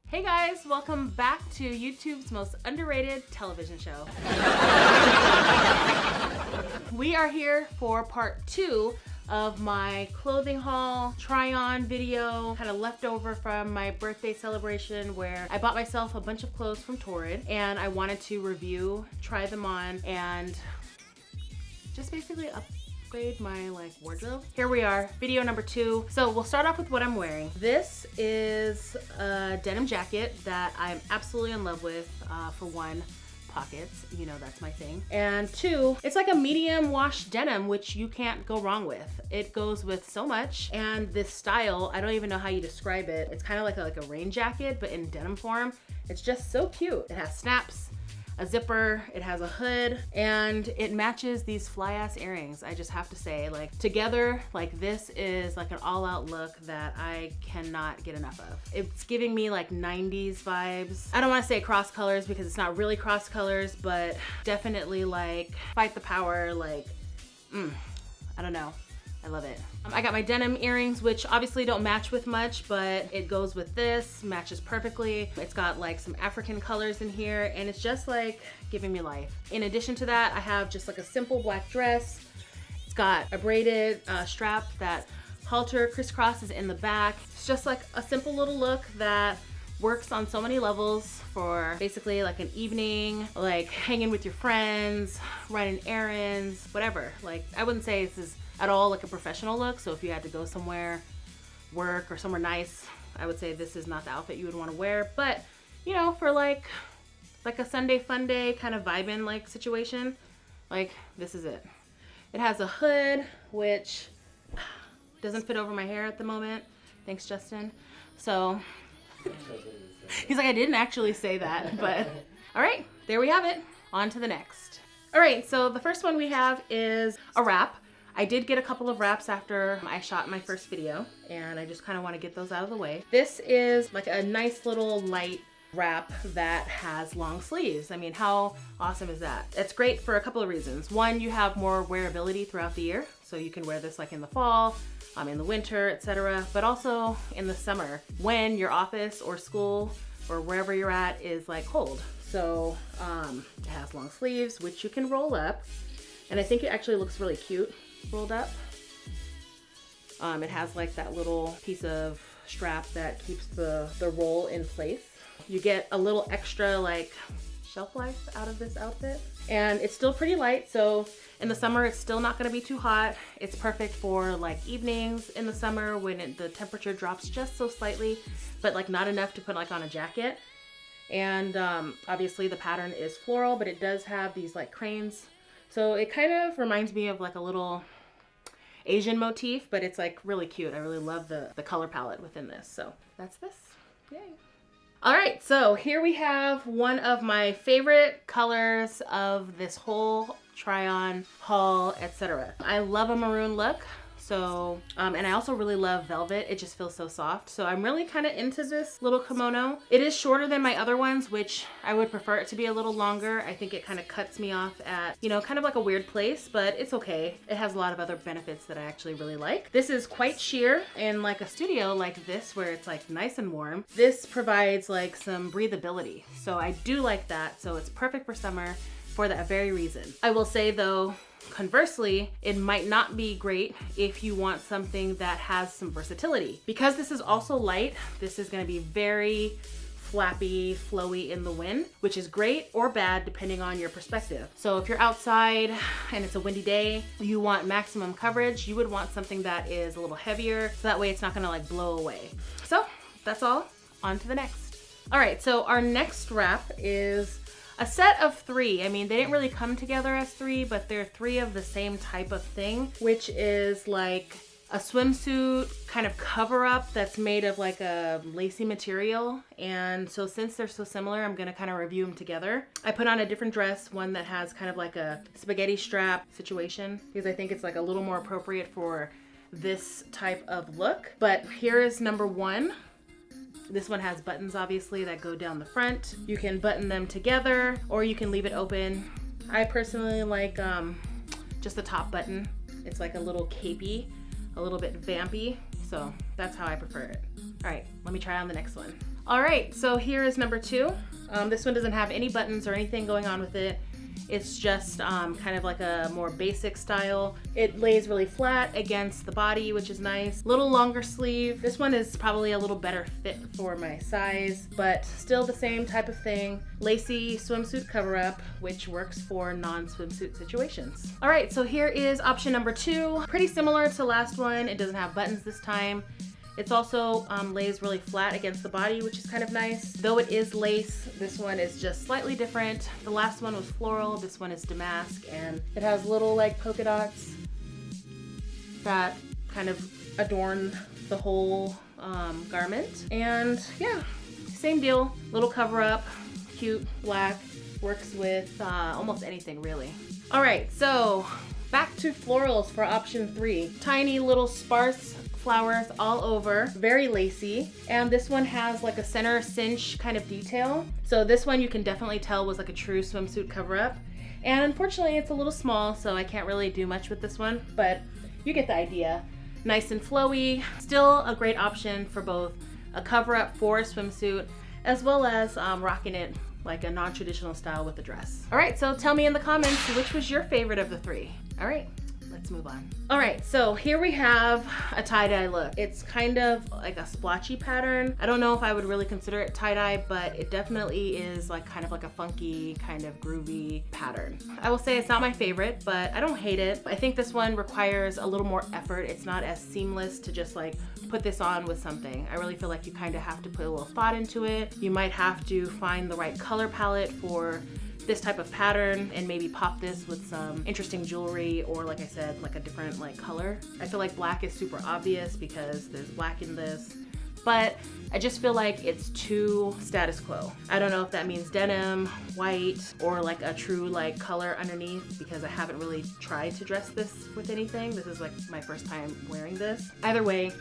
Hey guys, welcome back to YouTube's most underrated television show. We are here for part 2 of my clothing haul try-on video, kind of leftover from my birthday celebration where I bought myself a bunch of clothes from Torrid and I wanted to review, try them on, and just basically upgrade my wardrobe. Here we are, video number 2. So we'll start off with what I'm wearing. This is a denim jacket that I'm absolutely in love with. For one, pockets, you know that's my thing. And 2, it's like a medium wash denim, which you can't go wrong with. It goes with so much, and this style, I don't even know how you describe it. It's kind of like a rain jacket, but in denim form. It's just so cute. It has snaps, a zipper, it has a hood, and it matches these fly ass earrings. I just have to say, together, this is like an all-out look that I cannot get enough of. It's giving me 90s vibes. I don't want to say cross colors because it's not really cross colors, but definitely fight the power, I don't know. I love it. I got my denim earrings, which obviously don't match with much, but it goes with this, matches perfectly. It's got some African colors in here, and it's just giving me life. In addition to that, I have just a simple black dress. It's got a braided strap that halter crisscrosses in the back. It's just a simple little look that works on so many levels for basically an evening, hanging with your friends, running errands, whatever. I wouldn't say this is at all a professional look, so if you had to go somewhere, work or somewhere nice, I would say this is not the outfit you would want to wear. But you know, for like a Sunday fun day kind of vibing situation, this is it. It has a hood which doesn't fit over my hair at the moment. Thanks, Justin. So he's like, I didn't actually say that, but all right, there we have it. On to the next. All right, so the first one we have is a wrap. I did get a couple of wraps after I shot my first video, and I just kind of want to get those out of the way. This is a nice little light wrap that has long sleeves. I mean, how awesome is that? It's great for a couple of reasons. One, you have more wearability throughout the year, so you can wear this in the fall, in the winter, etc. But also in the summer when your office or school or wherever you're at is cold. So it has long sleeves, which you can roll up, and I think it actually looks really cute rolled up. It has that little piece of strap that keeps the roll in place. You get a little extra shelf life out of this outfit, and it's still pretty light, so in the summer it's still not going to be too hot. It's perfect for evenings in the summer when the temperature drops just so slightly, but not enough to put on a jacket. And obviously the pattern is floral, but it does have these cranes, so it kind of reminds me of a little Asian motif, but it's really cute. I really love the color palette within this. So that's this. Yay. All right, so here we have one of my favorite colors of this whole try-on haul, etc. I love a maroon look. So, and I also really love velvet. It just feels so soft. So I'm really kind of into this little kimono. It is shorter than my other ones, which I would prefer it to be a little longer. I think it kind of cuts me off at, kind of a weird place, but it's okay. It has a lot of other benefits that I actually really like. This is quite sheer in a studio like this, where it's nice and warm. This provides some breathability. So I do like that. So it's perfect for summer for that very reason. I will say though, conversely, it might not be great if you want something that has some versatility. Because this is also light, this is going to be very flappy, flowy in the wind, which is great or bad depending on your perspective. So if you're outside and it's a windy day, you want maximum coverage, you would want something that is a little heavier, so that way it's not going to blow away. So that's all. On to the next. All right, so our next wrap is a set of 3. I mean, they didn't really come together as 3, but they're 3 of the same type of thing, which is a swimsuit kind of cover up that's made of a lacy material. And so since they're so similar, I'm gonna kind of review them together. I put on a different dress, one that has kind of a spaghetti strap situation, because I think it's a little more appropriate for this type of look. But here is number 1. This one has buttons, obviously, that go down the front. You can button them together, or you can leave it open. I personally like just the top button. It's a little capey, a little bit vampy, so that's how I prefer it. All right, let me try on the next one. All right, so here is number 2. This one doesn't have any buttons or anything going on with it. It's just kind of like a more basic style. It lays really flat against the body, which is nice. Little longer sleeve. This one is probably a little better fit for my size, but still the same type of thing. Lacy swimsuit cover-up, which works for non-swimsuit situations. All right, so here is option number 2. Pretty similar to last one. It doesn't have buttons this time. It's also lays really flat against the body, which is kind of nice. Though it is lace, this one is just slightly different. The last one was floral, this one is damask, and it has little like polka dots that kind of adorn the whole garment. And yeah, same deal, little cover up, cute, black, works with almost anything really. All right, so back to florals for option 3. Tiny little sparse flowers all over, very lacy, and this one has like a center cinch kind of detail. So this one you can definitely tell was like a true swimsuit cover-up, and unfortunately it's a little small, so I can't really do much with this one, but you get the idea. Nice and flowy, still a great option for both a cover-up for a swimsuit as well as rocking it like a non-traditional style with a dress. All right, so tell me in the comments which was your favorite of the 3. All right, let's move on. All right, so here we have a tie-dye look. It's kind of like a splotchy pattern. I don't know if I would really consider it tie-dye, but it definitely is like kind of like a funky, kind of groovy pattern. I will say it's not my favorite, but I don't hate it. I think this one requires a little more effort. It's not as seamless to just like put this on with something. I really feel like you kind of have to put a little thought into it. You might have to find the right color palette for this type of pattern and maybe pop this with some interesting jewelry, or like I said, like a different like color. I feel like black is super obvious because there's black in this, but I just feel like it's too status quo. I don't know if that means denim, white, or like a true like color underneath, because I haven't really tried to dress this with anything. This is like my first time wearing this. Either way,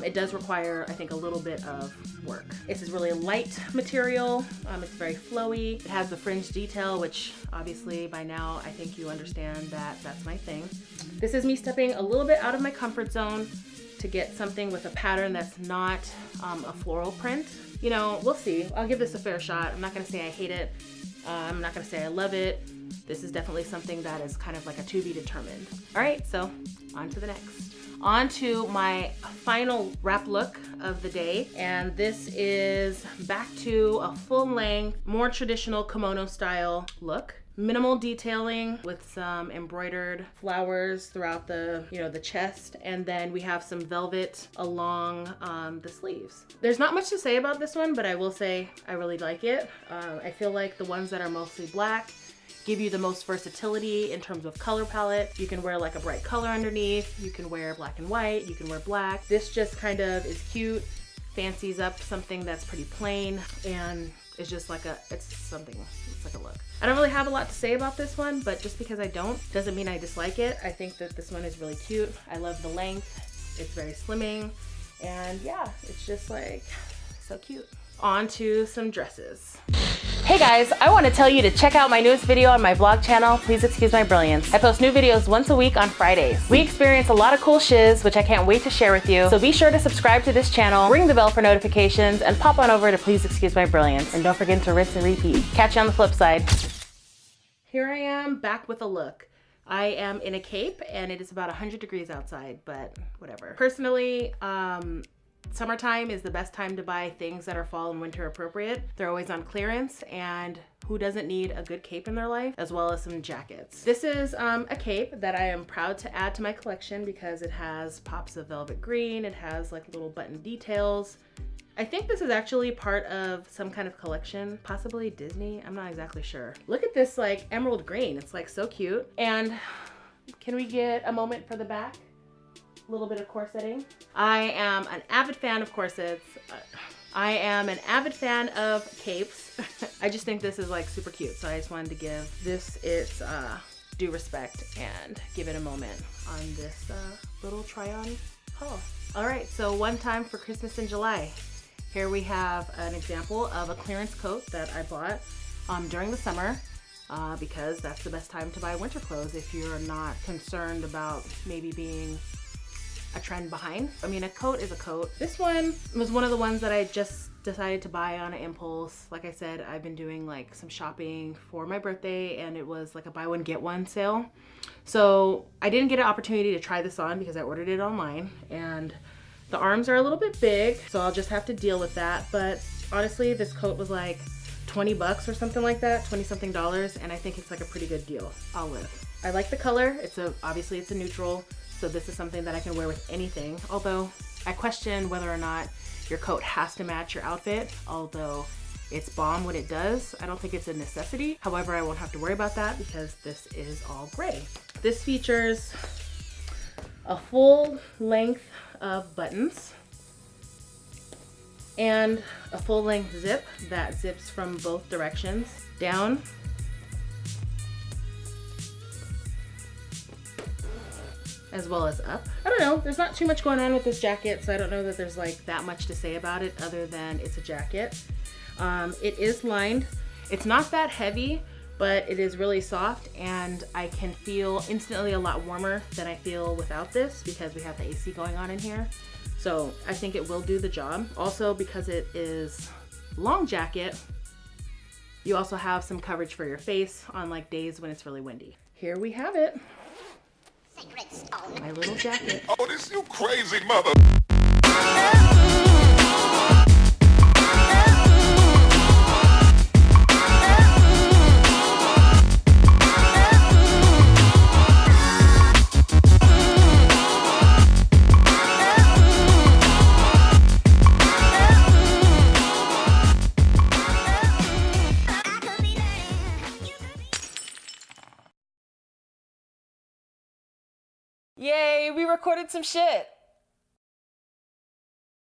it does require, I think, a little bit of work. This is really light material. It's very flowy. It has the fringe detail, which obviously by now I think you understand that that's my thing. This is me stepping a little bit out of my comfort zone to get something with a pattern that's not a floral print. You know, we'll see. I'll give this a fair shot. I'm not gonna say I hate it. I'm not gonna say I love it. This is definitely something that is kind of like a to be determined. All right, so on to the next. On to my final wrap look of the day, and this is back to a full length, more traditional kimono style look. Minimal detailing with some embroidered flowers throughout the, you know, the chest, and then we have some velvet along the sleeves. There's not much to say about this one, but I will say I really like it. I feel like the ones that are mostly black give you the most versatility in terms of color palette. You can wear like a bright color underneath, you can wear black and white, you can wear black. This just kind of is cute, fancies up something that's pretty plain, and it's just like it's like a look. I don't really have a lot to say about this one, but just because I don't doesn't mean I dislike it. I think that this one is really cute. I love the length, it's very slimming, and yeah, it's just like so cute. On to some dresses. Hey guys, I want to tell you to check out my newest video on my vlog channel, Please Excuse My Brilliance. I post new videos once a week on Fridays. We experience a lot of cool shiz, which I can't wait to share with you, so be sure to subscribe to this channel, ring the bell for notifications, and pop on over to Please Excuse My Brilliance. And don't forget to rinse and repeat. Catch you on the flip side. Here I am back with a look. I am in a cape and it is about 100 degrees outside, but whatever. Personally, summertime is the best time to buy things that are fall and winter appropriate. They're always on clearance, and who doesn't need a good cape in their life, as well as some jackets. This is a cape that I am proud to add to my collection because it has pops of velvet green, it has like little button details. I think this is actually part of some kind of collection, possibly Disney, I'm not exactly sure. Look at this like emerald green, it's like so cute. And can we get a moment for the back? Little bit of corseting. I am an avid fan of corsets. I am an avid fan of capes. I just think this is like super cute, so I just wanted to give this its due respect and give it a moment on this little try-on haul. All right, so one time for Christmas in July. Here we have an example of a clearance coat that I bought during the summer because that's the best time to buy winter clothes if you're not concerned about maybe being a trend behind. I mean, a coat is a coat. This one was one of the ones that I just decided to buy on an impulse. Like I said, I've been doing like some shopping for my birthday, and it was like a buy one get one sale. So I didn't get an opportunity to try this on because I ordered it online, and the arms are a little bit big, so I'll just have to deal with that. But honestly, this coat was like 20 bucks or something like that, 20 something dollars, and I think it's like a pretty good deal. I'll live. I like the color. Obviously it's a neutral, so this is something that I can wear with anything. Although I question whether or not your coat has to match your outfit, although it's bomb when it does. I don't think it's a necessity. However, I won't have to worry about that because this is all gray. This features a full length of buttons and a full length zip that zips from both directions down as well as up. I don't know, there's not too much going on with this jacket, so I don't know that there's like that much to say about it other than it's a jacket. It is lined. It's not that heavy, but it is really soft, and I can feel instantly a lot warmer than I feel without this because we have the AC going on in here. So I think it will do the job. Also, because it is long jacket, you also have some coverage for your face on like days when it's really windy. Here we have it. My little jacket. Oh, this you crazy mother. Yay, we recorded some shit.